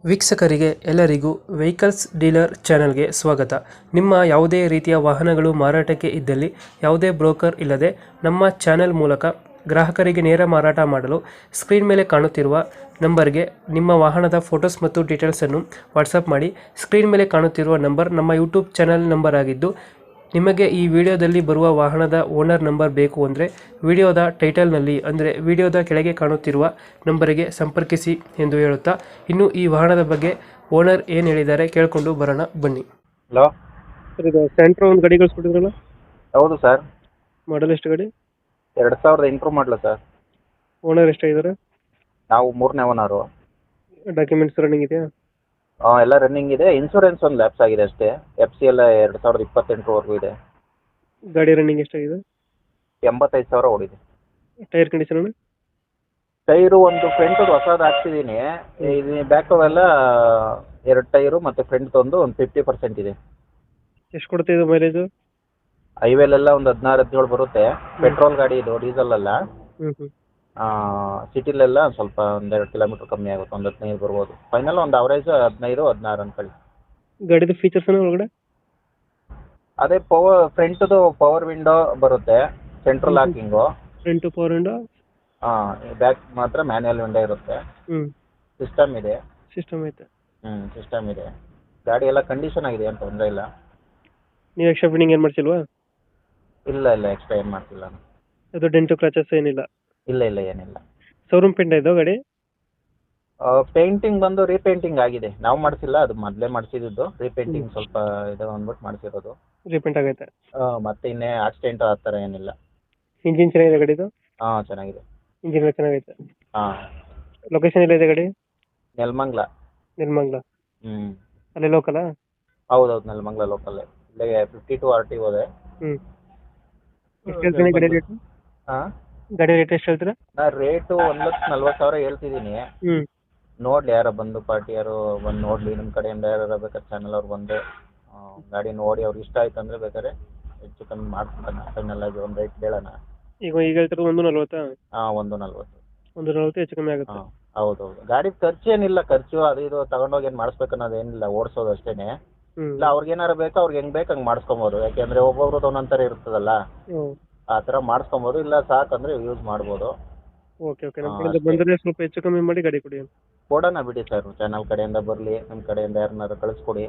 ವೀಕ್ಷಕರಿಗೆ ಎಲ್ಲರಿಗೂ vehicles dealer ಚಾನೆಲ್ಗೆ ಸ್ವಾಗತ. ನಿಮ್ಮ ಯಾವುದೇ ರೀತಿಯ ವಾಹನಗಳು ಮಾರಾಟಕ್ಕೆ ಇದ್ದಲ್ಲಿ ಯಾವುದೇ ಬ್ರೋಕರ್ ಇಲ್ಲದೆ ನಮ್ಮ ಚಾನೆಲ್ ಮೂಲಕ ಗ್ರಾಹಕರಿಗೆ ನೇರ ಮಾರಾಟ ಮಾಡಲು ಸ್ಕ್ರೀನ್ ಮೇಲೆ ಕಾಣುತ್ತಿರುವ ನಂಬರ್ಗೆ ನಿಮ್ಮ ವಾಹನದ ಫೋಟೋಸ್ ಮತ್ತು ಡೀಟೇಲ್ಸನ್ನು ವಾಟ್ಸಪ್ ಮಾಡಿ. ಸ್ಕ್ರೀನ್ ಮೇಲೆ ಕಾಣುತ್ತಿರುವ ನಂಬರ್ ನಮ್ಮ ಯೂಟ್ಯೂಬ್ ಚಾನೆಲ್ ನಂಬರ್ ಆಗಿದ್ದು, ನಿಮಗೆ ಈ ವಿಡಿಯೋದಲ್ಲಿ ಬರುವ ವಾಹನದ ಓನರ್ ನಂಬರ್ ಬೇಕು ಅಂದರೆ ವಿಡಿಯೋದ ಟೈಟಲ್ನಲ್ಲಿ ಅಂದರೆ ವಿಡಿಯೋದ ಕೆಳಗೆ ಕಾಣುತ್ತಿರುವ ನಂಬರಿಗೆ ಸಂಪರ್ಕಿಸಿ ಎಂದು ಹೇಳುತ್ತಾ, ಇನ್ನು ಈ ವಾಹನದ ಬಗ್ಗೆ ಓನರ್ ಏನು ಹೇಳಿದ್ದಾರೆ ಕೇಳಿಕೊಂಡು ಬರೋಣ ಬನ್ನಿ. ಹಲೋ. ಸರ್, ಇದು ಸ್ಯಾಂಟ್ರೋ ಒಂದು ಗಾಡಿ ಕಳಿಸ್ಕೊಟ್ಟಿದ್ರಲ್ಲ, ಹೌದು ಸರ್. ಮಾಡಲ್ ಎಷ್ಟು ಗಾಡಿ? 2008 ಮಾಡಲ ಸರ್. ಓನರ್ ಎಷ್ಟಾಗಿದ್ದಾರೆ? ನಾವು 3ನೇ ಓನರು. ಡಾಕ್ಯುಮೆಂಟ್ಸ್ ರನ್ನಿಂಗ್ ಇದೆಯಾ? ಎಲ್ಲ ರನ್ನಿಂಗ್ ಇದೆ. ಇನ್ಶೂರೆನ್ಸ್ ಒಂದು ಲ್ಯಾಪ್ಸ್ ಆಗಿದೆ ಅಷ್ಟೇ. FC ಎಲ್ಲ 2028ವರೆಗೂ ಇದೆ. ಗಾಡಿ ರನ್ನಿಂಗ್ ಎಷ್ಟಾಗಿದೆ? 85,000 ಓಡಿದೆ. Tyre condition? ಟೈರು ಒಂದು ಫ್ರಂಟ್ ಹೊಸದು ಹಾಕ್ಸಿದ್ದೀನಿ. ಇದು ಬ್ಯಾಕ್ ಎಲ್ಲ 2 ಟೈರು ಮತ್ತು ಫ್ರಂಟ್ ಒಂದು 50% ಇದೆ. ಎಷ್ಟು ಕೊಡುತ್ತೆ ಇದು ಮೈಲೇಜು? ಹೈವೇಲೆಲ್ಲ ಒಂದು 16-17 ಬರುತ್ತೆ. ಪೆಟ್ರೋಲ್ ಗಾಡಿ ಇದು, ಡೀಸೆಲ್ ಅಲ್ಲ. ಹ್ಞೂ. ಸಿಟಿಲೆಲ್ಲ ಸ್ವಲ್ಪ ಒಂದು 2 ಕಿಲೋಮೀಟ್ರ್ ಕಮ್ಮಿ ಆಗುತ್ತೆ, ಒಂದು 15 ಬರ್ಬೋದು. ಫೈನಲ್ ಒಂದು ಅವರೇಜ್ 15-16 ಅನ್ಕೊಳ್ಳಿ. ಗಾಡಿದು ಫೀಚರ್ಸ್ ಒಳಗಡೆ? ಅದೇ ಫ್ರಂಟ್ದು ಪವರ್ ವಿಂಡೋ ಬರುತ್ತೆ, central locking. Front power window? Back ಮಾತ್ರ ಮ್ಯಾನ್ಯಲ್ ವಿಂಡೋ ಇರುತ್ತೆ. ಸಿಸ್ಟಮ್ ಇದೆ. ಸಿಸ್ಟಮ್ ಐತೆ? ಸಿಸ್ಟಮ್ ಇದೆ. ಗಾಡಿ ಎಲ್ಲ ಕಂಡೀಷನ್ ಆಗಿದೆ, ಏನು ತೊಂದರೆ ಇಲ್ಲ. ನೀವು ಎಕ್ಸ್ಟ್ರಾ ಫಿಟ್ಟಿಂಗ್ ಏನು ಮಾಡಿಸಿಲ್ವಾ? ಇಲ್ಲ ಎಕ್ಸ್ಟ್ರಾ ಏನು ಮಾಡ್ತಿಲ್ಲ ನಾನು. ಅದು ಡೆಂಟು ಕ್ರಾಚಸ್ ಏನಿಲ್ಲ? ಇಲ್ಲ ಏನಿಲ್ಲ. ಶೋರೂಮ್ ಪೇಂಟ್ ಇದು ಗಾಡಿ? ಪೇಂಟಿಂಗ್ ಬಂದು ರೀಪೇಂಟಿಂಗ್ ಆಗಿದೆ, ನಾವು ಮಾಡಿಸಿಲ್ಲ, ಅದು ಮೊದಲೇ ಮಾಡಿಸಿದ್ದು. ರೀಪೇಂಟಿಂಗ್ ಸ್ವಲ್ಪ ಇದೆ ಅಂದ್ಬಿಟ್ಟು ಮಾಡಿಸಿರೋದು. ರೀಪೇಂಟ್ ಆಗೈತೆ? ಮತ್ತೆ ಇನ್ನೇ ಆಕ್ಸಿಡೆಂಟ್ ಆ ಥರ ಏನಿಲ್ಲ. ಇಂಜಿನ್ ಚೆನ್ನಾಗಿದೆ ಗಾಡಿದು? ಚೆನ್ನಾಗಿದೆ. ಇಂಜಿನ್ ಎಲ್ಲ ಚೆನ್ನಾಗೈತೆ? ಹಾಂ. ಲೊಕೇಶನ್ ಎಲ್ಲ ಇದೆ ಗಾಡಿ? ನೆಲಮಂಗಲ. ನಿರ್ಮಂಗ್ಲ? ಅಲ್ಲೇ ಲೋಕಲಾ? ಹೌದೌದು, ನೆಲಮಂಗಲ ಲೋಕಲ್ಲೇ. ಇಲ್ಲಿಗೆ 52 RT ಹೋದೆ. ಎಷ್ಟು ಹೇಳ್ತೀನಿ ಗಾಡಿ ರೇಟ್? ಹಾಂ, ಗಾಡಿ ರೇಟ್ ಎಷ್ಟು ಹೇಳ್ತೀರಾ? ನಾ ರೇಟು 1,40,000 ಹೇಳ್ತಿದ್ದೀನಿ. ನೋಡಲಿ, ಯಾರೋ ಬಂದು ಪಾರ್ಟಿ ಯಾರು ಬಂದು ನೋಡಲಿ. ನಿಮ್ಮ ಕಡೆಯಿಂದ ಯಾರು ಬೇಕಾದ್ರೆ ಚಾನಲ್ ಅವ್ರು ಬಂದು ಗಾಡಿ ನೋಡಿ ಅವ್ರಿಗೆ ಇಷ್ಟ ಆಯ್ತು ಅಂದರೆ ಬೇಕಾದ್ರೆ ಹೆಚ್ಚು ಕಮ್ಮಿ ಮಾಡ್ಕೊಂಡು ಫೈನಲ್ ಆಗಿ ಒಂದು ರೇಟ್ ಹೇಳೋಣ. ಈಗ ಹೇಳ್ತಾರೆ 140? 140. 140 ಹೆಚ್ಚು ಕಮ್ಮಿ ಆಗುತ್ತೆ? ಹೌದೌದು. ಗಾಡಿ ಖರ್ಚು ಏನಿಲ್ಲ, ಖರ್ಚು ಅದು ಇದು ತಗೊಂಡೋಗಿ ಏನು ಮಾಡಿಸ್ಬೇಕು ಅನ್ನೋದು ಏನಿಲ್ಲ, ಓಡಿಸೋದು ಅಷ್ಟೇ. ಇಲ್ಲ ಅವ್ರಿಗೆ ಏನಾರು ಬೇಕೋ ಅವ್ರಿಗೆ ಹೆಂಗೆ ಬೇಕು ಹಂಗೆ ಮಾಡಿಸ್ಕೊಬೋದು. ಯಾಕೆಂದರೆ ಒಬ್ಬೊಬ್ರದ್ದು ಒಂದೊಂದು ಥರ ಇರ್ತದಲ್ಲ, ಆ ಥರ ಮಾಡಿಸ್ಕೊಬೋದು. ಇಲ್ಲ ಸಾಕಂದರೆ ಯೂಸ್ ಮಾಡ್ಬೋದು. ಓಕೆ. ನಮ್ಮ ಕಡೆಯಿಂದ ಬಂದರೆ ಸ್ವಲ್ಪ ಹೆಚ್ಚು ಕಮ್ಮಿ ಮಾಡಿ ಗಾಡಿ ಕೊಡಿ. ಕೊಡೋಣ ಬಿಡಿ ಸರ್, ಚಾನಲ್ ಕಡೆಯಿಂದ ಬರಲಿ, ನಿಮ್ಮ ಕಡೆಯಿಂದ ಯಾರನ್ನಾರು ಕಳಿಸ್ಕೊಡಿ.